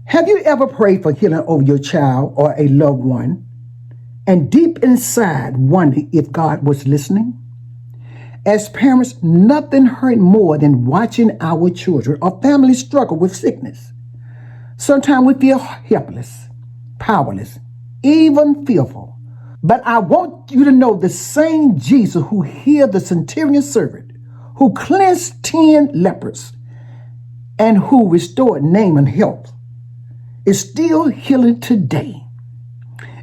Have you ever prayed for healing over your child or a loved one and deep inside wondered if God was listening? As parents, nothing hurt more than watching our children or families struggle with sickness. Sometimes we feel helpless, powerless, even fearful. But I want you to know the same Jesus who healed the Centurion servant, who cleansed 10 lepers, and who restored Naaman health, is still healing today.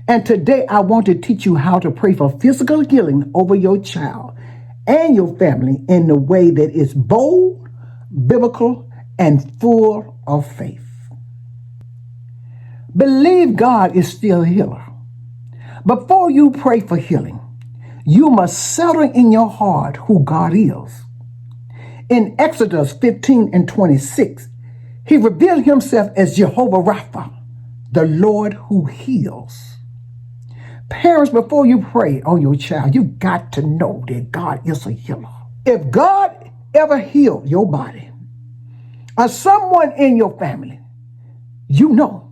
And today I want to teach you how to pray for physical healing over your child and your family in a way that is bold, biblical, and full of faith. Believe God is still a healer. Before you pray for healing, you must settle in your heart who God is. In Exodus 15:26, he revealed himself as Jehovah Rapha, the Lord who heals. Parents, before you pray on your child, you've got to know that God is a healer. If God ever healed your body or someone in your family, you know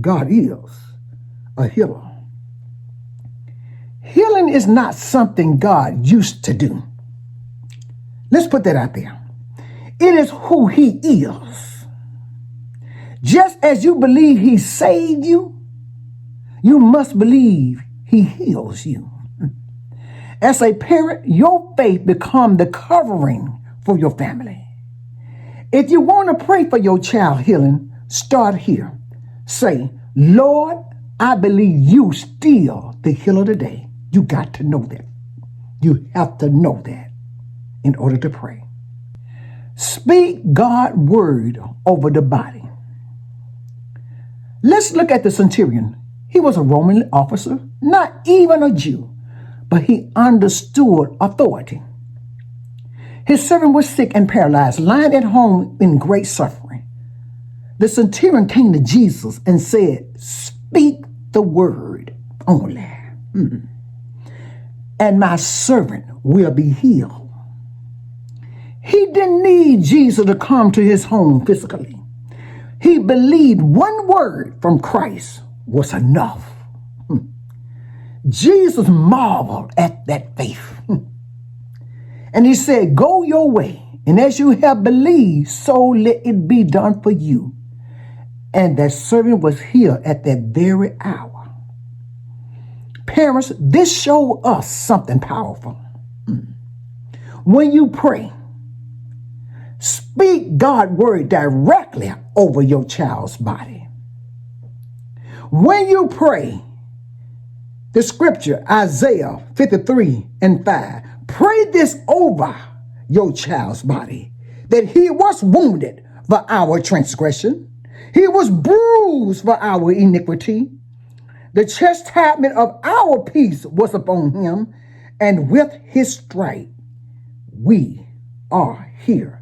God is a healer. Healing is not something God used to do. Let's put that out there. It is who he is. Just as you believe he saved you, you must believe he heals you. As a parent, your faith becomes the covering for your family. If you want to pray for your child healing, start here. Say, Lord, I believe you still the healer today. You got to know that. You have to know that in order to pray. Speak God's word over the body. Let's look at the centurion. He was a Roman officer, not even a Jew, but he understood authority. His servant was sick and paralyzed, lying at home in great suffering. The centurion came to Jesus and said, speak the word only, and my servant will be healed. He didn't need Jesus to come to his home physically. He believed one word from Christ was enough. Jesus marveled at that faith. And he said, go your way, and as you have believed, so let it be done for you. And that servant was healed at that very hour. Parents, this shows us something powerful. When you pray, speak God's word directly over your child's body. When you pray, the scripture, Isaiah 53:5, pray this over your child's body, that he was wounded for our transgression, he was bruised for our iniquity, the chastisement of our peace was upon him, and with his stripe we are here.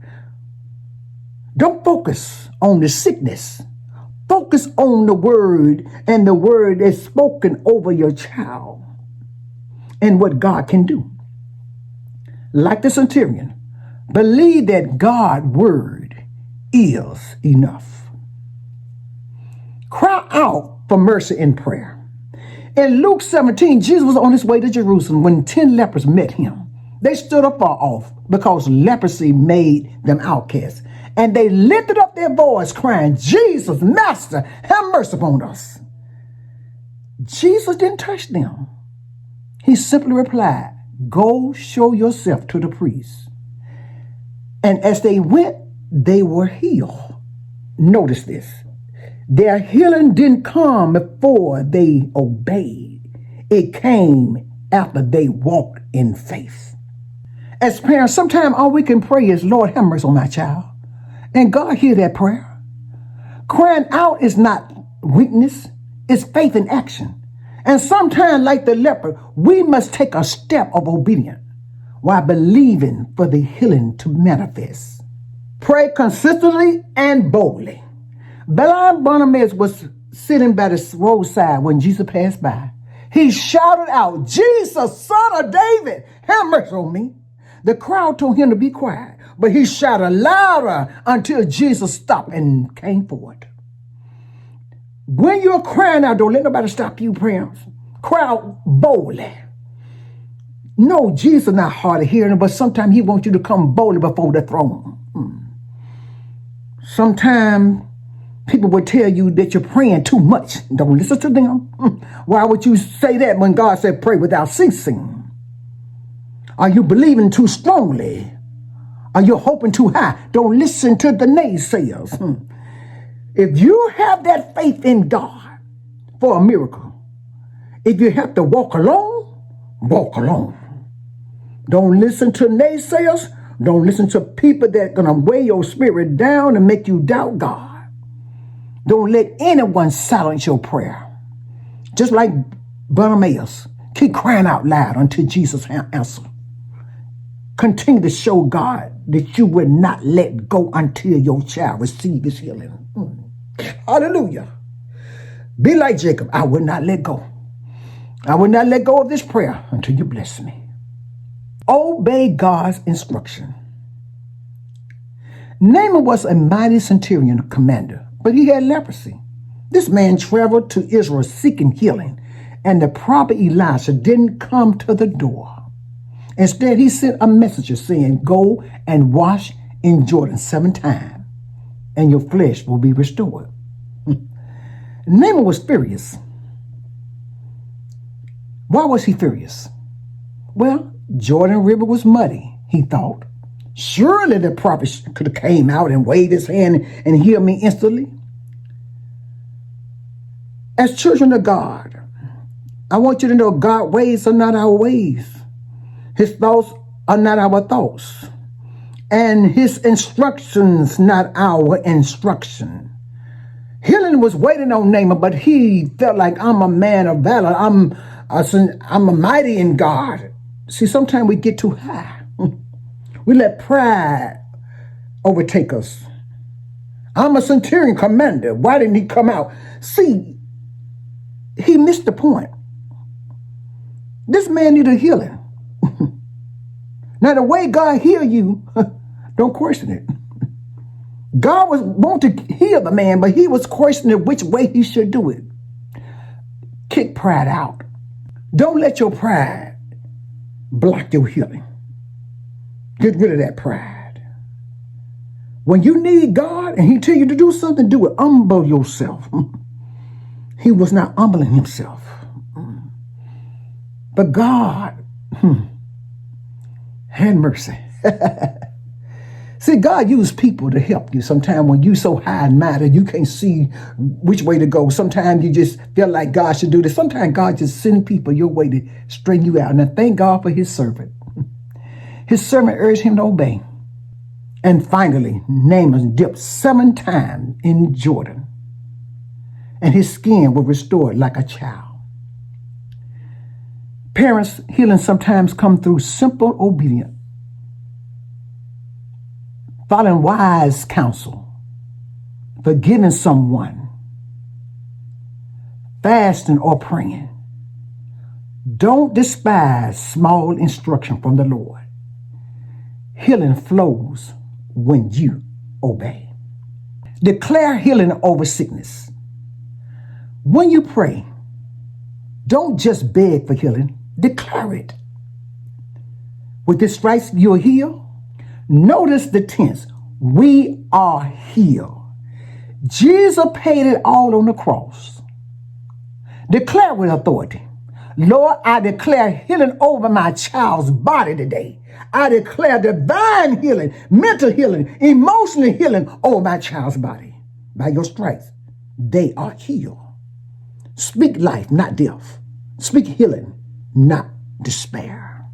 Don't focus on the sickness. Focus on the word, and the word is spoken over your child and what God can do. Like the centurion, believe that God's word is enough. Cry out for mercy in prayer. In Luke 17, Jesus was on his way to Jerusalem when 10 lepers met him. They stood afar off because leprosy made them outcasts. And they lifted up their voice crying, Jesus, Master, have mercy upon us. Jesus didn't touch them. He simply replied, go show yourself to the priest. And as they went, they were healed. Notice this. Their healing didn't come before they obeyed. It came after they walked in faith. As parents, sometimes all we can pray is, Lord, have mercy on my child. And God hear that prayer. Crying out is not weakness, it's faith in action. And sometimes, like the leper, we must take a step of obedience while believing for the healing to manifest. Pray consistently and boldly. Blind Bartimaeus was sitting by the roadside when Jesus passed by. He shouted out, Jesus, son of David, have mercy on me. The crowd told him to be quiet, but he shouted louder until Jesus stopped and came forward. When you're crying out, don't let nobody stop you praying. Cry out boldly. No, Jesus is not hard of hearing, but sometimes he wants you to come boldly before the throne. Sometimes people will tell you that you're praying too much. Don't listen to them. Why would you say that when God said pray without ceasing? Are you believing too strongly? Are you hoping too high? Don't listen to the naysayers. If you have that faith in God for a miracle, if you have to walk alone, walk alone. Don't listen to naysayers. Don't listen to people that are going to weigh your spirit down and make you doubt God. Don't let anyone silence your prayer. Just like Bartimaeus, keep crying out loud until Jesus answers. Continue to show God that you will not let go until your child receives his healing. Hallelujah. Be like Jacob. I will not let go. I will not let go of this prayer until you bless me. Obey God's instruction. Naaman was a mighty centurion commander, but he had leprosy. This man traveled to Israel seeking healing, and the prophet Elisha didn't come to the door. Instead, he sent a messenger saying, go and wash in Jordan 7 times, and your flesh will be restored. Naaman was furious. Why was he furious? Well, Jordan River was muddy, he thought. Surely the prophet could have came out and waved his hand and healed me instantly. As children of God, I want you to know God's ways are not our ways. His thoughts are not our thoughts. And his instructions not our instruction. Healing was waiting on Naaman, but he felt like I'm a man of valor. I'm a mighty in God. See, sometimes we get too high. We let pride overtake us. I'm a centurion commander. Why didn't he come out? See, he missed the point. This man needed healing. Now, the way God healed you, don't question it. God was wanting to heal the man, but he was questioning which way he should do it. Kick pride out. Don't let your pride block your healing. Get rid of that pride. When you need God and he tell you to do something, do it. Humble yourself. He was not humbling himself. But God had mercy. See, God used people to help you. Sometimes when you're so high and mighty, you can't see which way to go. Sometimes you just feel like God should do this. Sometimes God just sends people your way to straighten you out. And I thank God for his servant. His servant urged him to obey. And finally, Naaman dipped 7 times in Jordan, and his skin was restored like a child. Parents, healing sometimes come through simple obedience, following wise counsel, forgiving someone, fasting or praying. Don't despise small instruction from the Lord. Healing flows when you obey. Declare healing over sickness. When you pray, don't just beg for healing, declare it. With his stripes, you're healed. Notice the tense. We are healed. Jesus paid it all on the cross. Declare with authority. Lord, I declare healing over my child's body today. I declare divine healing, mental healing, emotional healing over my child's body. By your stripes, they are healed. Speak life, not death. Speak healing, not despair.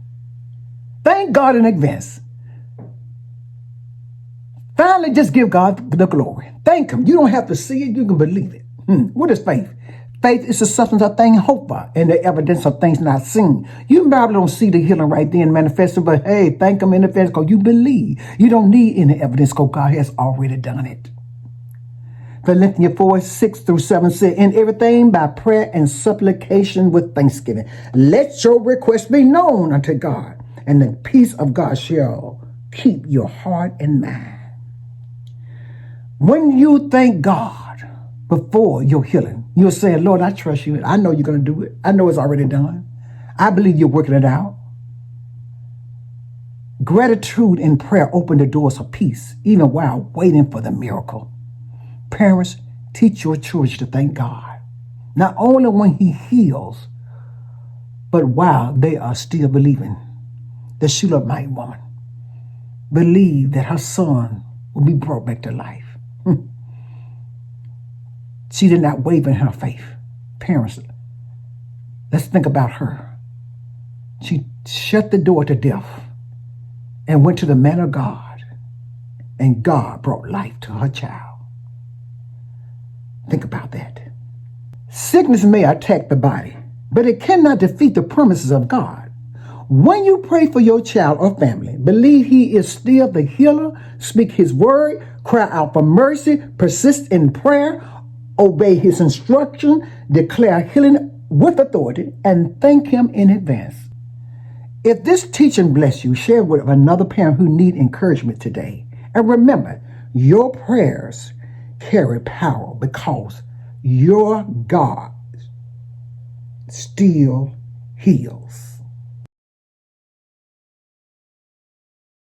Thank God in advance. Finally, just give God the glory. Thank him. You don't have to see it. You can believe it. What is faith? Faith is the substance of things hoped for and the evidence of things not seen. You probably don't see the healing right then manifested, but hey, thank him in advance because you believe. You don't need any evidence because God has already done it. Philippians 4:6-7 said, in everything by prayer and supplication with thanksgiving, let your requests be known unto God, and the peace of God shall keep your heart and mind. When you thank God before your healing. You're saying, Lord, I trust you. I know you're going to do it. I know it's already done. I believe you're working it out. Gratitude in prayer open the doors of peace, even while waiting for the miracle. Parents, teach your children to thank God, not only when he heals, but while they are still believing. The Shulamite woman believed that her son would be brought back to life. She did not waver in her faith. Parents, let's think about her. She shut the door to death and went to the man of God, and God brought life to her child. Think about that. Sickness may attack the body, but it cannot defeat the promises of God. When you pray for your child or family, believe he is still the healer, speak his word, cry out for mercy, persist in prayer, obey his instruction, declare healing with authority, and thank him in advance. If this teaching bless you, share it with another parent who needs encouragement today. And remember, your prayers carry power because your God still heals.